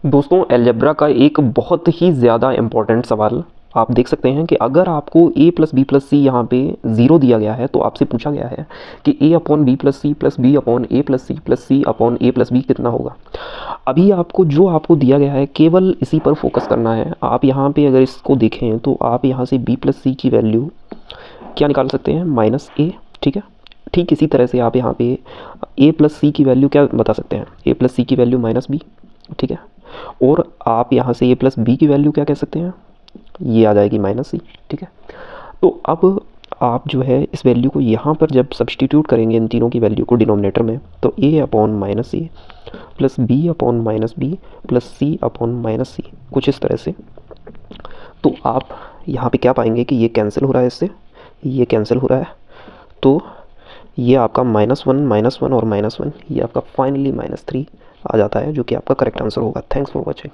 दोस्तों अलजेब्रा का एक बहुत ही ज़्यादा इम्पॉर्टेंट सवाल आप देख सकते हैं कि अगर आपको a प्लस बी प्लस सी यहाँ पे 0 दिया गया है तो आपसे पूछा गया है कि a upon B plus C plus B upon A plus C upon A plus B कितना होगा। अभी आपको दिया गया है केवल इसी पर फोकस करना है। आप यहाँ पे अगर इसको देखें तो आप यहाँ से बी प्लस सी की वैल्यू क्या निकाल सकते हैं, माइनस ए। ठीक है, ठीक इसी तरह से आप यहाँ पे a प्लस सी की वैल्यू क्या बता सकते हैं, a प्लस सी की वैल्यू माइनस बी। ठीक है, और आप यहाँ से a प्लस बी की वैल्यू क्या कह सकते हैं, ये आ जाएगी माइनस सी। ठीक है, तो अब आप जो है इस वैल्यू को यहाँ पर जब सब्सटीट्यूट करेंगे इन तीनों की वैल्यू को डिनोमिनेटर में, तो a upon minus C plus B upon minus B plus C upon minus C, कुछ इस तरह से। तो आप यहाँ पे क्या पाएंगे कि ये कैंसिल हो रहा है, इससे ये कैंसिल हो रहा है, तो ये आपका -1 और -1, ये आपका फाइनली -3 आ जाता है, जो कि आपका करेक्ट आंसर होगा। Thanks for watching.